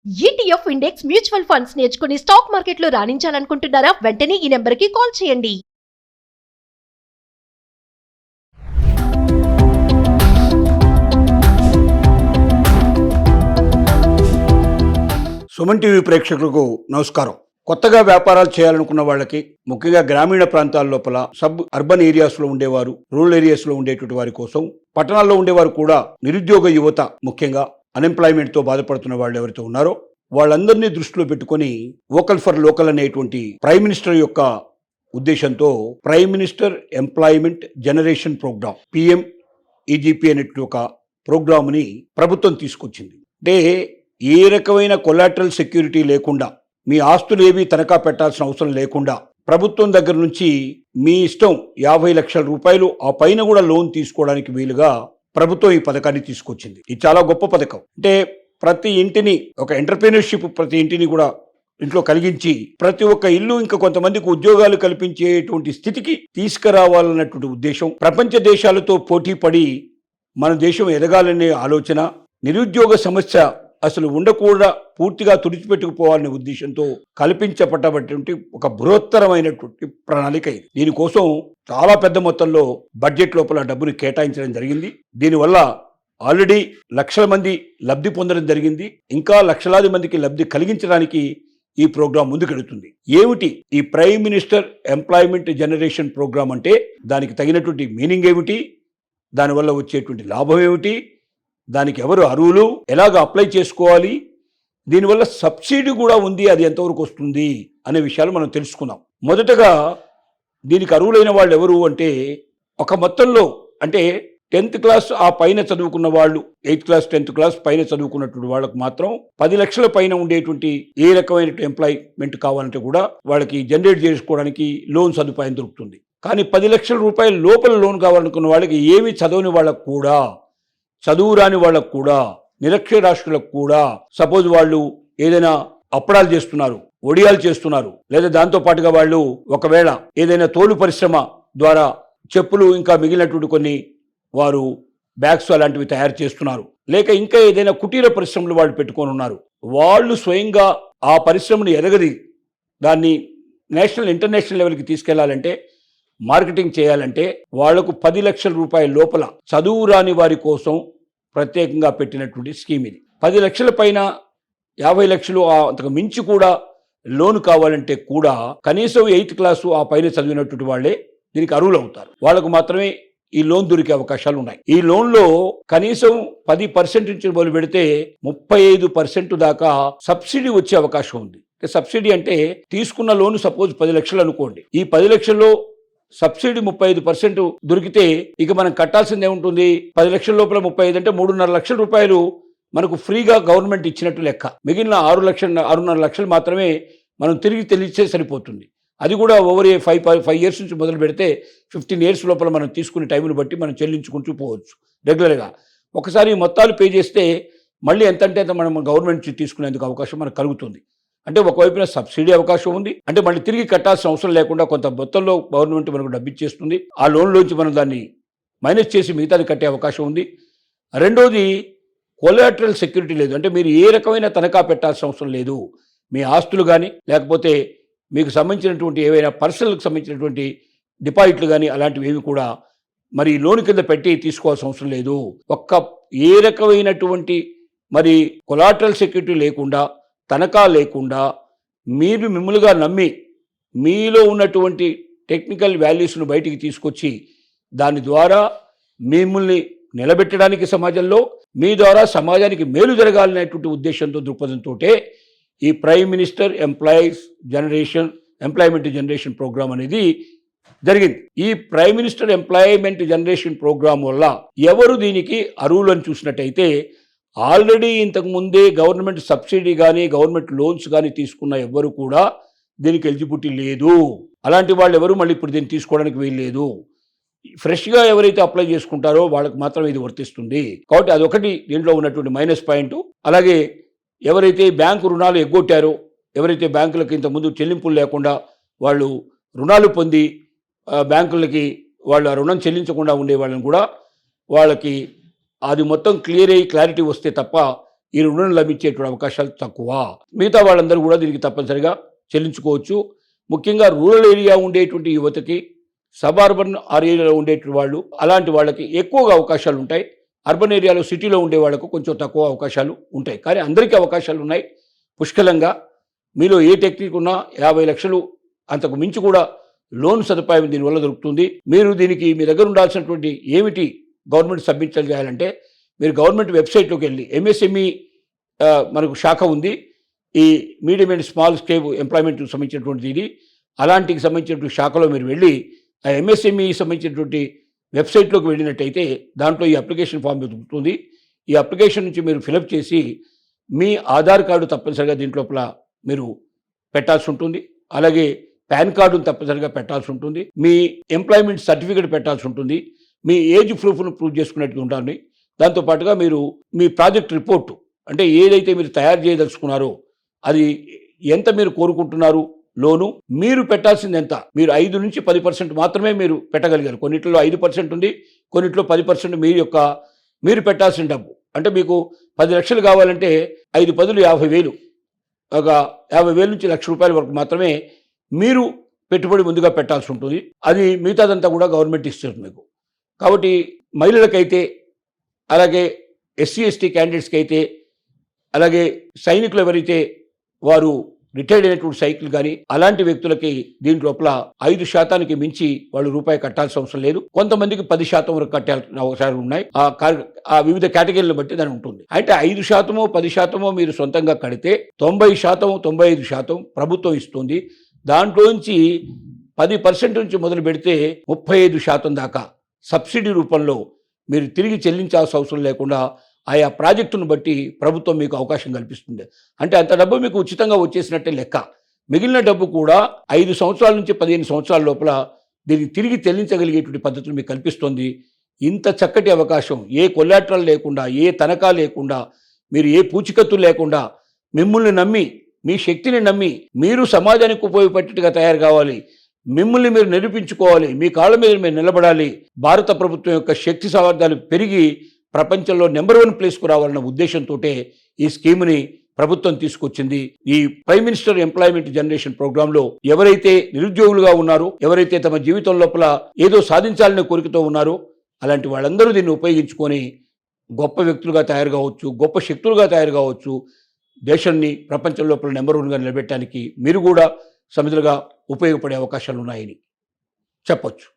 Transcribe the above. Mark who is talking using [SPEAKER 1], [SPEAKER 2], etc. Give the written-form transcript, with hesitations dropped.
[SPEAKER 1] ETF index mutual funds నేర్చుకుని stock మార్కెట్లో రాణించాలనుకుంటున్నారా? వెంటనే ఈ నెంబర్కి కాల్ చేయండి.
[SPEAKER 2] సుమన్ టీవీ ప్రేక్షకులకు నమస్కారం. కొత్తగా వ్యాపారాలు చేయాలనుకున్న వాళ్ళకి, ముఖ్యంగా గ్రామీణ ప్రాంతాల లోపల సబ్ అర్బన్ ఏరియాస్ లో ఉండేవారు, రూరల్ ఏరియాస్ లో ఉండేటువంటి వారి కోసం, పట్టణాల్లో ఉండేవారు కూడా, నిరుద్యోగ యువత ముఖ్యంగా అన్ఎంప్లాయ్మెంట్ తో బాధపడుతున్న వాళ్ళు ఎవరైతే ఉన్నారో వాళ్ళందరినీ దృష్టిలో పెట్టుకుని వోకల్ ఫర్ లోకల్ అనేటువంటి ప్రైమ్ మినిస్టర్ యొక్క ఉద్దేశంతో prime minister employment generation programme PMEGP అనేటువంటి ఒక ప్రోగ్రామ్ ని ప్రభుత్వం తీసుకొచ్చింది. అంటే ఏ రకమైన కొలాటరల్ సెక్యూరిటీ లేకుండా, మీ ఆస్తులు ఏవి తనఖా పెట్టాల్సిన అవసరం లేకుండా, ప్రభుత్వం దగ్గర నుంచి మీ ఇష్టం 50 లక్షల రూపాయలు ఆ పైన కూడా లోన్ తీసుకోవడానికి వీలుగా ప్రభుత్వం ఈ పథకాన్ని తీసుకొచ్చింది. ఇది చాలా గొప్ప పథకం. అంటే ప్రతి ఇంటిని ఒక ఎంటర్‌ప్రెన్యూర్‌షిప్ ప్రతి ఇంటిని కూడా ఇంట్లో కలిగించి, ప్రతి ఒక్క ఇల్లు ఇంకా కొంతమందికి ఉద్యోగాలు కల్పించేటువంటి స్థితికి తీసుకురావాలన్నటువంటి ఉద్దేశం. ప్రపంచ దేశాలతో పోటీ పడి మన దేశం ఎదగాలనే ఆలోచన, నిరుద్యోగ సమస్య అసలు ఉండకూడదా, పూర్తిగా తుడిచిపెట్టుకుపోవాలనే ఉద్దేశంతో కల్పించబడ్డటువంటి ఒక బృహత్తరమైనటువంటి ప్రణాళిక ఇది. దీనికోసం చాలా పెద్ద మొత్తంలో బడ్జెట్ లోపల డబ్బుని కేటాయించడం జరిగింది. దీనివల్ల ఆల్రెడీ లక్షల మంది లబ్ధి పొందడం జరిగింది. ఇంకా లక్షలాది మందికి లబ్ధి కలిగించడానికి ఈ ప్రోగ్రాం ముందుకెడుతుంది. ఏమిటి ఈ prime minister employment generation programme అంటే? దానికి తగినటువంటి మీనింగ్ ఏమిటి, దానివల్ల వచ్చేటువంటి లాభం ఏమిటి, దానికి ఎవరు అర్హులు, ఎలాగ అప్లై చేసుకోవాలి, దీనివల్ల సబ్సిడీ కూడా ఉంది, అది ఎంతవరకు వస్తుంది అనే విషయాలు మనం తెలుసుకుందాం. మొదటగా దీనికి అర్హులైన వాళ్ళు ఎవరు అంటే, ఒక మొత్తంలో అంటే 10th క్లాస్ ఆ పైన చదువుకున్న వాళ్ళు, 8th క్లాస్ 10th క్లాస్ పైన చదువుకున్నటువంటి వాళ్ళకు మాత్రం 10 లక్షల పైన ఉండేటువంటి ఏ రకమైన ఎంప్లాయ్మెంట్ కావాలంటే కూడా వాళ్ళకి జనరేట్ చేసుకోవడానికి లోన్ సదుపాయం దొరుకుతుంది. కానీ 10 లక్షల రూపాయల లోపల లోన్ కావాలనుకున్న వాళ్ళకి, ఏమి చదవని వాళ్ళకు కూడా, చదువు రాని వాళ్ళకు కూడా, నిరక్షరాస్యులకు కూడా, సపోజ్ వాళ్ళు ఏదైనా అప్పడాలు చేస్తున్నారు, ఒడియాలు చేస్తున్నారు, లేదా దాంతో పాటుగా వాళ్ళు ఒకవేళ ఏదైనా తోలు పరిశ్రమ ద్వారా చెప్పులు ఇంకా మిగిలినటువంటి కొన్ని వారు బ్యాగ్స్ అలాంటివి తయారు చేస్తున్నారు, లేక ఇంకా ఏదైనా కుటీర పరిశ్రమలు వాళ్ళు పెట్టుకొని ఉన్నారు, వాళ్ళు స్వయంగా ఆ పరిశ్రమను ఎదగది దాన్ని నేషనల్ ఇంటర్నేషనల్ లెవెల్కి తీసుకెళ్లాలంటే, మార్కెటింగ్ చేయాలంటే వాళ్లకు 10 లక్షల రూపాయల లోపల చదువు రాని వారి కోసం ప్రత్యేకంగా పెట్టినటువంటి స్కీమ్ ఇది. 10 లక్షల పైన 50 లక్షలు అంతకు మించి కూడా లోన్ కావాలంటే కూడా కనీసం 8th క్లాసు ఆ పైన చదివినటువంటి వాళ్లే దీనికి అర్హులు అవుతారు. వాళ్ళకు మాత్రమే ఈ లోన్ దొరికే అవకాశాలు ఉన్నాయి. ఈ లోన్లో కనీసం 10% నుంచి మొదలు పెడితే 35% దాకా సబ్సిడీ వచ్చే అవకాశం ఉంది. సబ్సిడీ అంటే తీసుకున్న లోన్ సపోజ్ 10 లక్షలు అనుకోండి, ఈ 10 లక్షల్లో సబ్సిడీ 35% దొరికితే ఇక మనం కట్టాల్సింది ఏముంటుంది? 10 లక్షల లోపల 35 అంటే 3.5 లక్షల రూపాయలు మనకు ఫ్రీగా గవర్నమెంట్ ఇచ్చినట్టు లెక్క. మిగిలిన 6.5 లక్షలు మాత్రమే మనం తిరిగి తెలిస్తే సరిపోతుంది. అది కూడా ఓవర్ 5 ఇయర్స్ నుంచి మొదలు పెడితే 15 ఇయర్స్ లోపల మనం తీసుకునే టైంను బట్టి మనం చెల్లించుకుంటూ పోవచ్చు రెగ్యులర్గా. ఒకసారి మొత్తాలు పే చేస్తే మళ్ళీ ఎంతంటే అంత మనం గవర్నమెంట్ నుంచి తీసుకునేందుకు అవకాశం మనకు కలుగుతుంది. అంటే ఒకవైపున సబ్సిడీ అవకాశం ఉంది, అంటే మళ్ళీ తిరిగి కట్టాల్సిన అవసరం లేకుండా కొంత మొత్తంలో గవర్నమెంట్ మనకు డబ్బు ఇచ్చేస్తుంది. ఆ లోన్లోంచి మనం దాన్ని మైనస్ చేసి మిగతాది కట్టే అవకాశం ఉంది. రెండోది, కొలాటరల్ సెక్యూరిటీ లేదు. అంటే మీరు ఏ రకమైన తనఖా పెట్టాల్సిన అవసరం లేదు. మీ ఆస్తులు కానీ, లేకపోతే మీకు సంబంధించినటువంటి ఏవైనా పర్సనల్కి సంబంధించినటువంటి డిపాజిట్లు కానీ అలాంటివి ఏవి కూడా మరి లోన్ కింద పెట్టి తీసుకోవాల్సిన అవసరం లేదు. ఏ రకమైనటువంటి మరి కొలాటరల్ సెక్యూరిటీ లేకుండా, తనఖా లేకుండా, మీరు మిమ్మల్నిగా నమ్మి మీలో ఉన్నటువంటి టెక్నికల్ వాల్యూస్ను బయటికి తీసుకొచ్చి దాని ద్వారా మిమ్మల్ని నిలబెట్టడానికి సమాజంలో, మీ ద్వారా సమాజానికి మేలు జరగాలనేటువంటి ఉద్దేశంతో, దృక్పథంతో ఈ prime minister employment generation programme అనేది జరిగింది. ఈ prime minister employment generation programme వల్ల ఎవరు దీనికి అర్హులు అని చూసినట్టయితే, ఆల్రెడీ ఇంతకు ముందే గవర్నమెంట్ సబ్సిడీ కానీ, గవర్నమెంట్ లోన్స్ కానీ తీసుకున్న ఎవ్వరు కూడా దీనికి ఎలిజిబిలిటీ లేదు. అలాంటి వాళ్ళు ఎవరు మళ్ళీ ఇప్పుడు దీన్ని తీసుకోవడానికి వీల్లేదు. ఫ్రెష్గా ఎవరైతే అప్లై చేసుకుంటారో వాళ్ళకి మాత్రం ఇది వర్తిస్తుంది. కాబట్టి అదొకటి దీంట్లో ఉన్నటువంటి మైనస్ పాయింట్. అలాగే ఎవరైతే బ్యాంకు రుణాలు ఎగ్గొట్టారో, ఎవరైతే బ్యాంకులకు ఇంతకుముందు చెల్లింపులు లేకుండా వాళ్ళు రుణాలు పొంది బ్యాంకులకి వాళ్ళు ఆ రుణం చెల్లించకుండా ఉండే వాళ్ళని కూడా వాళ్ళకి అది మొత్తం క్లియర్ అయ్యి క్లారిటీ వస్తే తప్ప ఈ రుణం లభించేటువంటి అవకాశాలు తక్కువ. మిగతా వాళ్ళందరూ కూడా దీనికి తప్పనిసరిగా చెల్లించుకోవచ్చు. ముఖ్యంగా రూరల్ ఏరియా ఉండేటువంటి యువతకి, సబర్బన్ ఏరియాలో ఉండేటువంటి వాళ్ళు, అలాంటి వాళ్ళకి ఎక్కువగా అవకాశాలు ఉంటాయి. అర్బన్ ఏరియాలో సిటీలో ఉండే వాళ్ళకు కొంచెం తక్కువ అవకాశాలు ఉంటాయి. కానీ అందరికీ అవకాశాలు ఉన్నాయి పుష్కలంగా. మీలో ఏ టెక్నిక్ ఉన్నా 50 లక్షలు అంతకు మించి కూడా లోన్ సదుపాయం దీనివల్ల దొరుకుతుంది. మీరు దీనికి మీ దగ్గర ఉండాల్సినటువంటి ఏమిటి గవర్నమెంట్ సబ్మిట్ చేయాలంటే, మీరు గవర్నమెంట్ వెబ్సైట్లోకి వెళ్ళి ఎంఎస్ఎంఈ మనకు శాఖ ఉంది, ఈ మీడియం అండ్ స్మాల్ స్కేల్ ఎంప్లాయ్మెంట్కి సంబంధించినటువంటిది ఇది. అలాంటికి సంబంధించినటువంటి శాఖలో మీరు వెళ్ళి ఆ ఎంఎస్ఎంఈ సంబంధించినటువంటి వెబ్సైట్లోకి వెళ్ళినట్టయితే దాంట్లో ఈ అప్లికేషన్ ఫామ్ దొరుకుతుంది. ఈ అప్లికేషన్ నుంచి మీరు ఫిలప్ చేసి మీ ఆధార్ కార్డు తప్పనిసరిగా దీంట్లోపల మీరు పెట్టాల్సి ఉంటుంది. అలాగే పాన్ కార్డును తప్పనిసరిగా పెట్టాల్సి ఉంటుంది. మీ ఎంప్లాయ్మెంట్ సర్టిఫికేట్ పెట్టాల్సి ఉంటుంది. మీ ఏజ్ ప్రూఫ్ను ప్రూవ్ చేసుకున్నట్టు ఉండాలి. దాంతోపాటుగా మీరు మీ ప్రాజెక్ట్ రిపోర్టు, అంటే ఏదైతే మీరు తయారు చేయదలుచుకున్నారో అది ఎంత మీరు కోరుకుంటున్నారు లోను, మీరు పెట్టాల్సింది ఎంత, మీరు 5 నుంచి 10% మాత్రమే మీరు పెట్టగలిగారు. కొన్నిట్లో 5% ఉంది, కొన్నిట్లో 10% మీరు పెట్టాల్సిన డబ్బు. అంటే మీకు 10 లక్షలు కావాలంటే 5 పదులు 50,000, ఒక 50,000 నుంచి ₹1,00,000 వరకు మాత్రమే మీరు పెట్టుబడి ముందుగా పెట్టాల్సి ఉంటుంది. అది మిగతాదంతా కూడా గవర్నమెంట్ ఇస్తుంది మీకు. కాబట్టి మహిళలకైతే, అలాగే ఎస్సీ ఎస్టీ క్యాండిడేట్స్కి అయితే, అలాగే సైనికులు ఎవరైతే వారు రిటైర్డ్ అయినటువంటి సైకిల్ కానీ అలాంటి వ్యక్తులకి దీంట్లోపల 5% మించి వాళ్ళు రూపాయి కట్టాల్సిన అవసరం లేదు. కొంతమందికి 10% వరకు కట్టాల్సిన అవసరాలు ఉన్నాయి. ఆ వివిధ కేటగిరీలను బట్టి దాని ఉంటుంది. అంటే 5%, 10% మీరు సొంతంగా కడితే 90%, 95% ప్రభుత్వం ఇస్తుంది. దాంట్లోంచి 10% నుంచి మొదలు పెడితే 35% దాకా సబ్సిడీ రూపంలో మీరు తిరిగి చెల్లించాల్సిన అవసరం లేకుండా ఆయా ప్రాజెక్టును బట్టి ప్రభుత్వం మీకు అవకాశం కల్పిస్తుంది. అంటే అంత డబ్బు మీకు ఉచితంగా వచ్చేసినట్టే లెక్క. మిగిలిన డబ్బు కూడా 5 సంవత్సరాల నుంచి 15 సంవత్సరాల లోపల దీన్ని తిరిగి చెల్లించగలిగేటువంటి పద్ధతులు మీకు కల్పిస్తుంది. ఇంత చక్కటి అవకాశం, ఏ కొల్లాటరల్ లేకుండా, ఏ తనఖా లేకుండా, మీరు ఏ పూచికత్తు లేకుండా, మిమ్మల్ని నమ్మి, మీ శక్తిని నమ్మి మీరు సమాజానికి ఉపయోగపడేట్టుగా తయారు కావాలి, మిమ్మల్ని మీరు నిరూపించుకోవాలి, మీ కాళ్ళ మీద మీరు నిలబడాలి. భారత ప్రభుత్వం యొక్క శక్తి సామర్థ్యాలు పెరిగి ప్రపంచంలో నెంబర్ 1 ప్లేస్కు రావాలన్న ఉద్దేశంతో ఈ స్కీమ్ని ప్రభుత్వం తీసుకొచ్చింది. ఈ ప్రైమ్ మినిస్టర్ ఎంప్లాయ్మెంట్ జనరేషన్ ప్రోగ్రాంలో ఎవరైతే నిరుద్యోగులుగా ఉన్నారో, ఎవరైతే తమ జీవితం లోపల ఏదో సాధించాలనే కోరికతో ఉన్నారో, అలాంటి వాళ్ళందరూ దీన్ని ఉపయోగించుకొని గొప్ప వ్యక్తులుగా తయారు కావచ్చు, గొప్ప శక్తులుగా తయారు కావచ్చు. దేశాన్ని ప్రపంచం లోపల నెంబర్ 1గా నిలబెట్టడానికి మీరు కూడా సమిధులుగా ఉపయోగపడే అవకాశాలు ఉన్నాయని చెప్పొచ్చు.